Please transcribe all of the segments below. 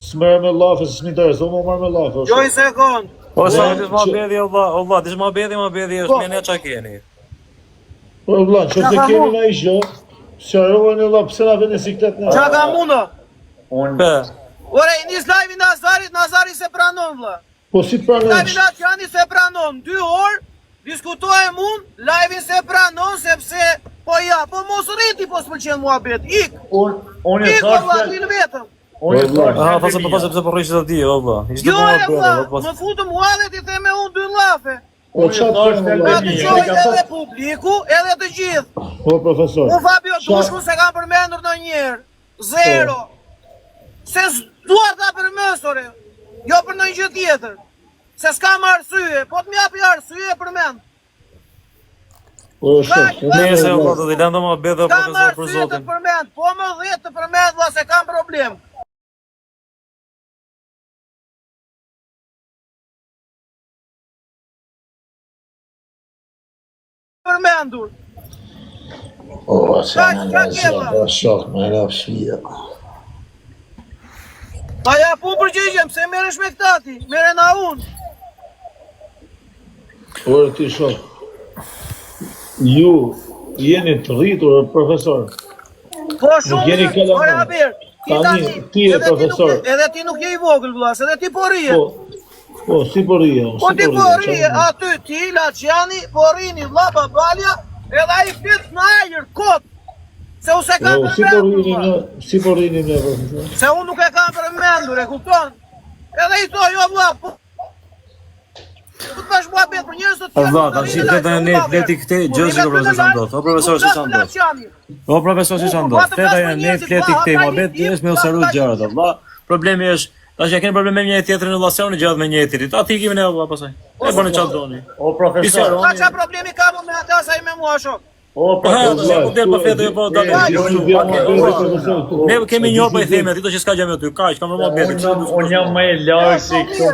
S'merr me llafe, s'mintereson më marr me llafe. Jo i sekond. O sa dish ma bedhi Allah, dish ma bedhi është me ne qa keni. Po vlla, çfarë keni na ish jo? Sharroni vlla, pse na vjen siklet ne? Qa ka mundo? Pe. Ore, nis live Nazari se pranon vlla. Po si pranon? Live Naçani se pranon, 2 orë diskutojmë unë, live se pranon sepse po ja, po mos rriti po s'pëlqen muhabet. Ik. Unë Ik valla, vin vetëm. Aha, thasë pse po rrish të di, valla. Jo, valla, më futëm muhabet i them me unë 2 llafe. Po çfarë Na dëgjoj edhe publiku, edhe të gjithë. Po profesor. Unë Fabio Dushku se kam përmendur ndonjëherë. 0. Se s'dua ta përmesore. Jo për ndonjë gjë tjetër. Se s'kam arsye, po të më japi arsye përmend. Po shoh. Nëse valla do të lëndë ma bedha Kam profesor për arsye të zotin. përmend, po më 10 të përmend valla se kam problem. Përmendur. O, sa Ka na keva. zë, shoh me rafshia. Pa ja pu përgjigjem, se merresh me këtati, mere na unë. Ore ti shoh. Ju jeni të rritur profesor. Po shumë, jeni kalamar. ore haber, Ti je profesor. Edhe ti nuk je i vogël vlla, edhe ti po rrije. Po si po rrije? Po ti po rrije, aty ti, Laçani, po rrini vlla Babalja, edhe ai flet në ajër kot. Se u se kam Si po rrini përmendur. ne? Si po rrini ne profesor? Se unë nuk e kam përmendur, e kupton? Edhe i thoj, jo vlla, po të bash muhabet për njerëz të tjerë. Allah, tash fleta e ne fleti këtë gjë që profesor sa ndot. O profesor si sa ndot. O profesor si sa ndot. Fleta e ne fleti këtë muhabet është me osaru gjërat Allah. Problemi është tash ja keni problem me një tjetrin në vllasion në gjatë me një tjetrit. Aty kemi ne valla pastaj. E bëni çfarë doni. O profesor. Ka qa problemi ka mu me ata sa i me mua shok? O Po ha, tash po del po fleta jo po dalë. Ne kemi një po i themi aty do që s'ka gjë me ty. Kaq, kam normal beti. Unë jam më i lartë se këtu.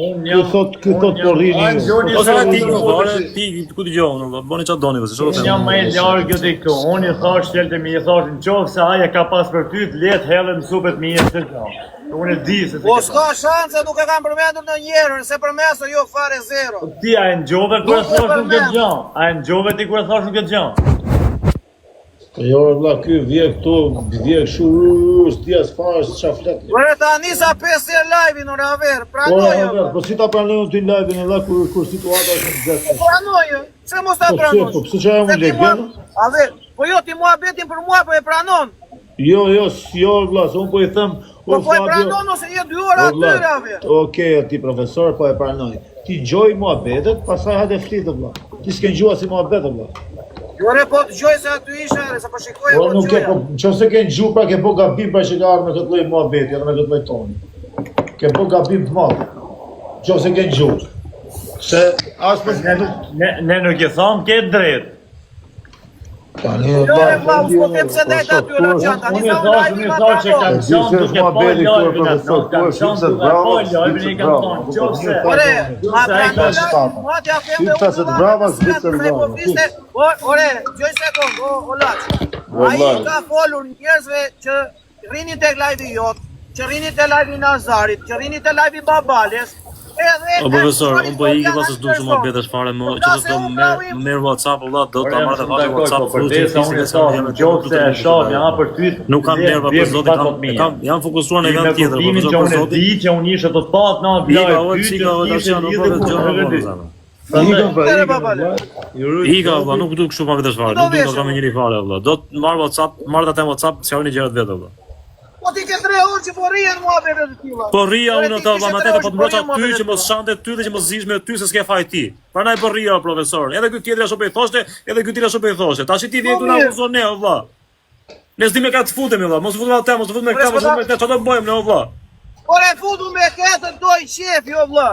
Unë jam Ky thot po rrini. Ose na ti, ore ti ku dëgjon valla. Bëni çfarë doni vëse. Unë jam më i lartë te këtu. Unë i thash theltë më i thash në qoftë se aja ka pas për ty, let hellën supet me një të gjallë. Unë e di se Po s'ka shanse, nuk e kam përmendur në njerën, se përmeso jo fare 0. ti a e ngjove kur e thash nuk e gjan. A e ngjove ti kur e thash nuk e gjan. Jo valla, ky vjen këtu, vjen kështu, ti as fare ç'a flet. Ore ta nisa 5 herë live-in ora ver, pranoj. Po si ta pranoj ti live-in edhe kur situata është në zezë. Pranoj, se mos ta pranoj. Po pse çfarë mund të bëj? A ver, po jo ti muhabetin për mua po e pranon. Jo, vlla, unë po i them, Po e pranon ose je 2 orë aty rave. Okej, ti profesor po e pranoj. Ti gjoj muhabetet, pastaj hajde flitë vlla. Ti s'ke gjua si muhabetet vlla. Jore po të gjoj se aty isha, se po shikoj Po po nuk e po, gjoja. nëse ke gju pra ke po gabim pra që ka ardhur me këtë lloj muhabeti, edhe me këtë lloj toni. Ke po gabim të madh. Nëse ke gju. Se as Ne nuk e tham ke drejt. tani Jore vlla, po them se drejt aty ora gjatë, tani sa Unë i thash që kam qenë duke po lojën atë, kam qenë duke po lojën e kam thonë, qofse. Ore, ma pranon, ma t'ja them me Shifta se të brava, s'bisë të brava. Ore, gjoj sekund, o Laç. Ai ka folur njerëzve që rrini tek live-i jot, që rrini te live-i Nazarit, që rrini te live-i Babales. O profesor, unë po iki pas s'du që ma betesh fare më që do të merr WhatsApp valla, do ta marrë të hash WhatsApp për ty. Nuk kam nerva për zotin, jam fokusuar në vend tjetër, po për zotin. Di që unë ishe të pat në Ika valla, nuk du kështu ma vetesh fare, nuk du të kam njëri fare valla. Do të marr WhatsApp, marr atë WhatsApp, s'javni gjërat vetë valla. Po ti ke 3 orë që po rrihen muhabetet të tilla. Po rria unë ato valla, atë po të mbroça ty që mos shante ty dhe që mos zish me ty se s'ke faj ti. Prandaj po rria profesor. Edhe ky tjetër ashtu po i thoshte, edhe ky tjetër ashtu po i thoshte. Tash ti vjen këtu na akuzon ne valla. Ne s'dim me ka të futemi valla, mos futem atë, mos futem me këtë, mos futem me këtë, çfarë do bëjmë ne valla? Ore futu me këtë doj qef jo vlla.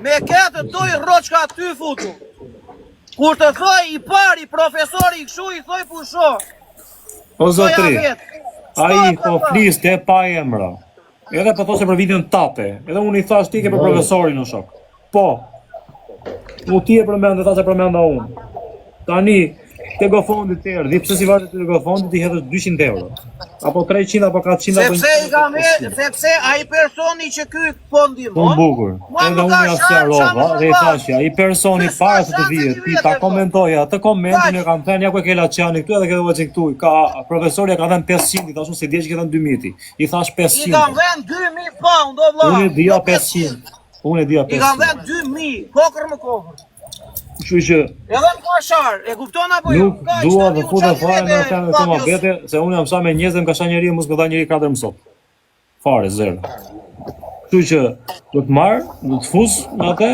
Me këtë doj rroçka ty futu. Kur të thoj i pari profesori kështu i thoj pusho. O zotri. Ai po fliste pa emra. Edhe po thoshe për videon tate. Edhe unë i thash ti ke për profesorin në shok. Po. Mu ti e përmend, tha se përmenda unë. Tani, Tego fondit të erë, pse si vazhdet tego fondit i hedhësh 200 euro. Apo 300 apo 400 apo sepse ai personi që ky fondi Po bukur. Edhe unë ja sqarova dhe i thashja, ai personi para se të vijë, ti ta komentoja atë komentin e kam thënë ja ku e ke Laçani këtu edhe ke vëçi këtu. Ka profesori ka dhënë 500, i thashun se dje që ke dhënë 2000. I thash 500. I kam dhënë 2000 pound, o vlla. Unë e dija 500. Unë e dija 500. I kam dhënë 2000, kokër më kokër. Kështu që edhe në koshar, e kupton apo jo? Nuk dua të futem fare në atë të mohabete, se unë jam sa me njerëz më ka sha njeriu mos më dha njëri 4 mësot. Fare zero. Kështu që do të marr, do të fus në atë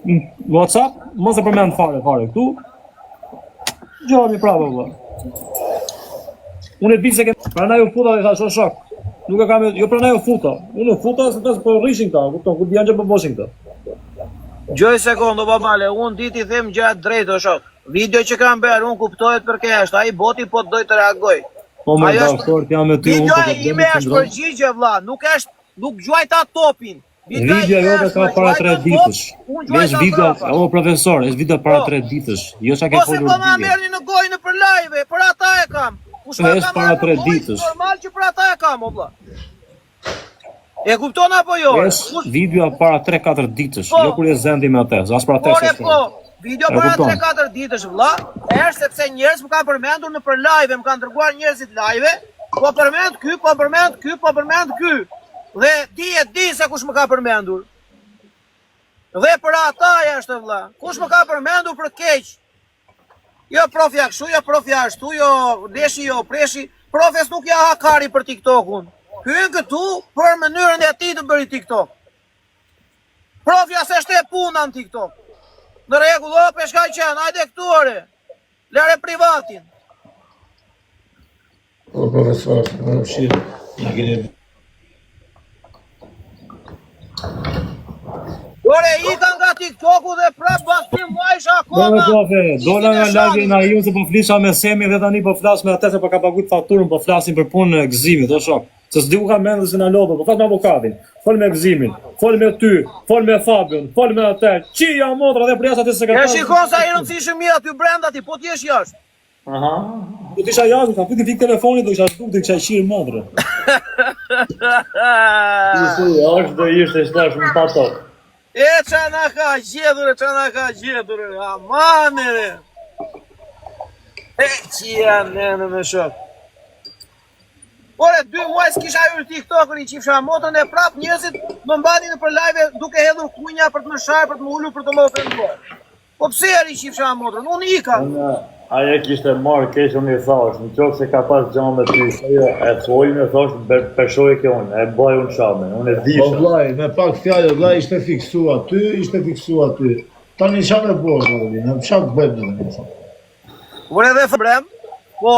në WhatsApp, mos e përmend fare këtu. Gjoni prapë valla. Unë e di se pranaj u futa dhe thash shok. Nuk e kam, jo pranaj u futa. Unë u futa se tas po rrishin këta, kupton, ku dian që po boshin këta. Gjoj sekondo babale, unë ditë i them gjatë drejtë o shok. Video që kam bërë, unë kuptohet për kështë, ai boti po të doj të reagoj. Po më dakord, jam me ty unë. Videoja ime është përgjigje vlla, nuk gjuajta topin. Videoja jote ka para 3 ditësh. Është video, o profesor, është video para 3 ditësh. Jo sa ke folur. Po se po ma merrni në gojë në për live, për ata e kam. Është para 3 ditësh. Normal që për ata e kam o vlla. E kupton apo jo? Është video para 3-4 ditësh, jo kur e zendi me atë, as para 3 po, video para 3-4 ditësh vlla, është sepse njerëz më kanë përmendur në për live, më kanë dërguar njerëzit live, po përmend ky. Dhe di se kush më ka përmendur. Dhe për ata është vlla. Kush më ka përmendur për keq? Jo profja kështu, jo profja ashtu, jo leshi, jo preshi. Profes nuk ja hakari për TikTokun. Hyn këtu për mënyrën e tij të bëri TikTok. Profja se shte puna në TikTok. Në rregull, o peshkaj qenë, hajde këtu ore. Lere privatin. O profesor, më fshirë, në keni... Ore, i kanë nga TikToku dhe prap bastim vajsh akoma. Dola nga lagje na ju se po flisha me Semi dhe tani po flas me atë se po ka paguajt fakturën, po flasin për punën e gëzimit, o shok. Se s'di ku ka mendë se na lodhë, po fat me avokatin, fol me gëzimin, fol me ty, fol me Fabion, fol me atë, qia motra dhe përjasa të sekretar. E shikon sa i rëndësishëm mi aty brenda ti, po t'jesh jashtë. Aha, po t'isha jashtë, ka piti fik telefonit, do isha shtuk të kisha qirë motra. Është do ishte shtash më patok. E qa na ka gjedur, amanere. E qia nene me shok. Ore, 2 muaj s'kisha hyrë TikTokën i qifsha motën e prap njerëzit më mbani në për live duke hedhur kunja për të më sharë, për të më ullu, për të më ofenduar. Po pse eri qifsha motën? Unë ika. Aja kishte marrë keq unë i thash, në qoftë se ka pas gjë me ty, e folën e thash peshoj ke unë, e baj unë shame, unë e disha. Po vllai, me pak fjalë vllai ishte fiksuar ty. Tani çfarë bëj vllai? Ne çfarë bëjmë ne? Ure dhe frem, po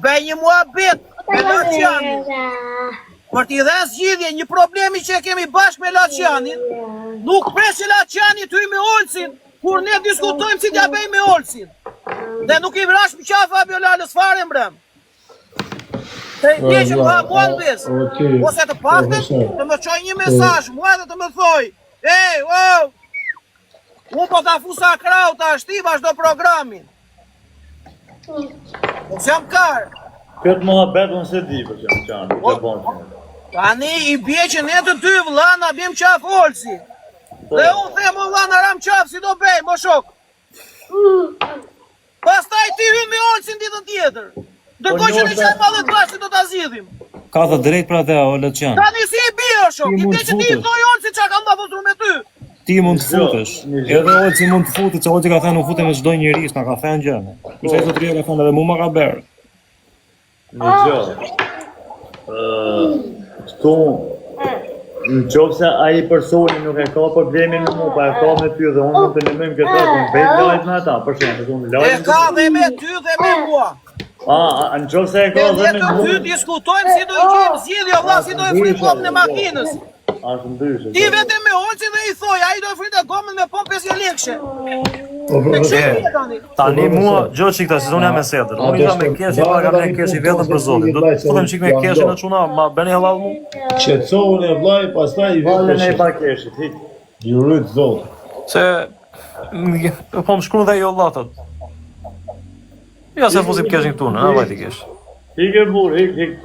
bëj një muhabet me Laçanin. Për t'i dhe zgjidhje një problemi që e kemi bashkë me Laçanin, nuk presh Laçani ty me Olsin, kur ne diskutojmë si t'ja bëj me Olsin. Dhe nuk i vrash më qafë Fabio Lalës fare mbrem. Të një që pa buan bes. Ose të paktën të më qoj një mesazh, mua dhe të më thoj, ej, wow, unë po t'a fusa krauta, shti vazhdo programin. Po që jam karë. Këtë muhabet unë se di për që më qanë, që bon që më. Tani i bje që ne të ty vlla na bim qaf Olsi. Dhe unë them vlla na ram qaf si do bej, më shok. Pastaj ti hyn me Olsin ditën tjetër. Ndërkohë që ne çfarë mallet bashkë do ta zgjidhim. Ka të drejt për atë o Laçan. Tani si i bje o shok, i bje që ti i thoj Olsi çka ka ndodhur me ty. Ti mund të futesh. Edhe Olsi mund të futet, se Olsi ka thënë u futem me çdo njerëz, na ka thënë gjë. Kurse ai zotëria ka thënë edhe mua ma ka bërë. Në gjë. Këtu, në qofë se aji personi nuk e ka problemin në mu, pa e ka me ty dhe unë mund të nëmëm këta, të në bejt lajt me ata, për shumë, e ka dhe me ty dhe me mua. Në qofë se e ka dhe me mu. Ne të ty diskutojmë si do i gjemë zgjidhja, vlla, si do i frim gomën e makinës. Ashtë ndryshë. Ti vetëm me Olsin dhe i thoj, ai do i fritë gomën me pompë 5 lekëshe. Tani mua gjë çik ta sezoni jam me sedër. Unë jam me kesh, pa kam ne kesh i vetëm për zotin. Do të futem çik me kesh në çuna, ma bëni hallall mu. Qetësohuni vllai, pastaj i Vale vjen ne me pa keshit, hik. ju rrit zot. Se po më shkruan dhe jo llatat. Ja se fusim keshin këtu, na vajti kesh. Hik e burr, hik.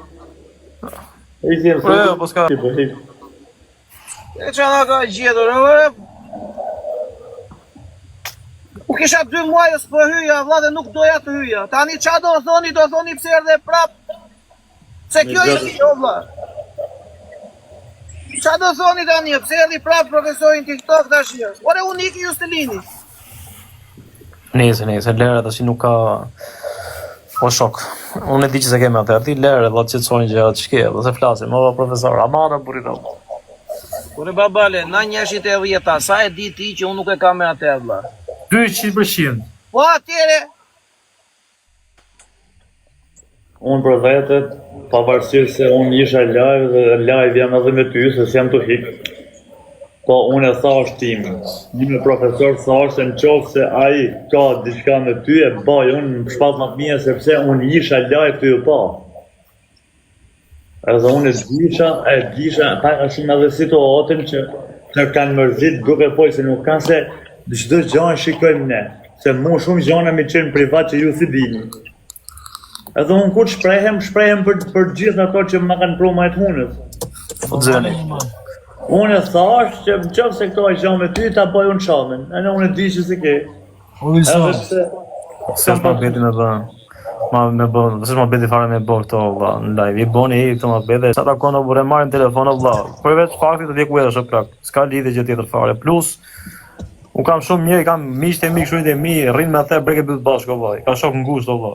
Ai si Po jo, po s'ka. hik. E që nga ka gjetur, e? U kisha 2 muaj s'po hyja, vlla, dhe nuk doja të hyja. Tani qa do thoni pse erdhe prap. Se kjo ishte jo, vlla. Qa do thoni tani, pse erdhi prap profesorin TikTok tash? Ore unë iki ju stelini. Nese, lere tash nuk ka... Po shok, unë e di që se keme atër, ti lere dhe të qëtësojnë gjëra të shke, dhe se flasim, më dhe profesor, amana burino. Kure babale, na 110, sa e di ti që unë nuk e kam me atë vlla? 200%. Po atyre, Unë për vetet, pavarësisht se unë isha live dhe live jam edhe me ty, se s'jam të hik. Po unë e thash timi, një me profesor thash se në qofë se ai ka diçka me ty e baj, unë më shpat më të mija sepse unë isha live të ju pa. Edhe unë e disha, ta ka shumë edhe situatin që në kanë mërzit duke poj se nuk kanë se çdo gjanë shikojmë ne, se mu shumë gjana mi qenë privat që ju si dini. Edhe unë kur shprehem për gjithë ato që më kanë pru majtë hunës. Po dzeni. Unë e thash që më qëfë se këto e gjanë me ty, ta bëj unë shamin. E në unë e di që si ke. Edhe pse... Se është ma beti me bërë. Se është ma beti fare me bërë këto, vla, në live. I boni i këto ma beti. Sa ta kono bërë marrin telefonë, vla. Përveç faktit të vjeku edhe shë prak. Ska lidhe gjë tjetër fare. Plus, unë kam shumë mirë, kam miqtë e mi, këshurit e mi, rrinë me atë breke bëtë bashkë, vla. Ka shok në gusht, vla.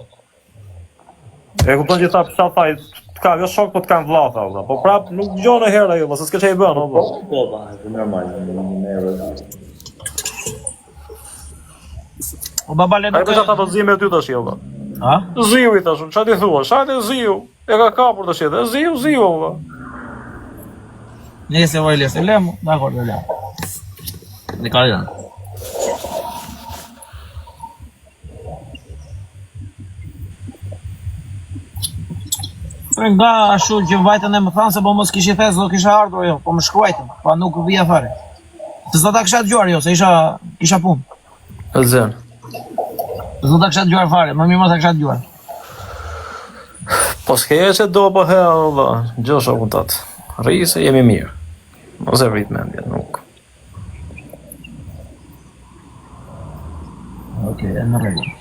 E kupton që ta thaj, ka jo shok po të kanë vllata, valla. Po prap nuk dëgjon e herë ajo, se s'ka çfarë i bën, valla. Po, është normal, o babale Ai bëj ata të zi me ty tash, valla. Ha? Ziu i tash, çfarë ti thua? Çfarë ziu? E ka kapur tash edhe, ziu, valla. Nese vojle, se lemu, dakor, dhe lemu. Dhe ka janë. Nga ashtu që vajtën e më thanë se po mos kishi thes do kisha ardhur jo, po më shkruajtën, pa nuk vija fare. Se s'do ta kisha dëgjuar jo, se kisha punë. E zën. S'do ta kisha dëgjuar fare, më mirë mos ta kisha dëgjuar. Po s'ke që do po he, valla. Gjë shokun tat. Rri se jemi mirë. Mos e vrit mendjen, nuk. Okej, e në rregull.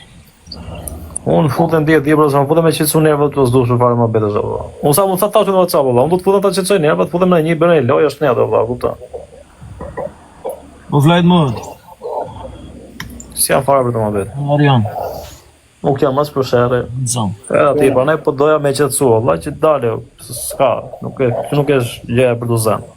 Unë futem 10 libra, se më futem me qetësu nervat të s'dushur fare më betë zë. Unë sa mund të tash në WhatsApp, valla. Unë do të futem ta qetësoj nervat, futem në një bën lojë është netë, valla, kupton. Po flajt më. Si jam fare për të më betë. Arion, Nuk jam as për sherrë. zon. E ati, pa ne po doja me qetësu, valla, që dale, s'ka, nuk është gjëja për të zënë.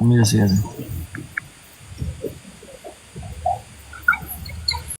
Mirë si jeti.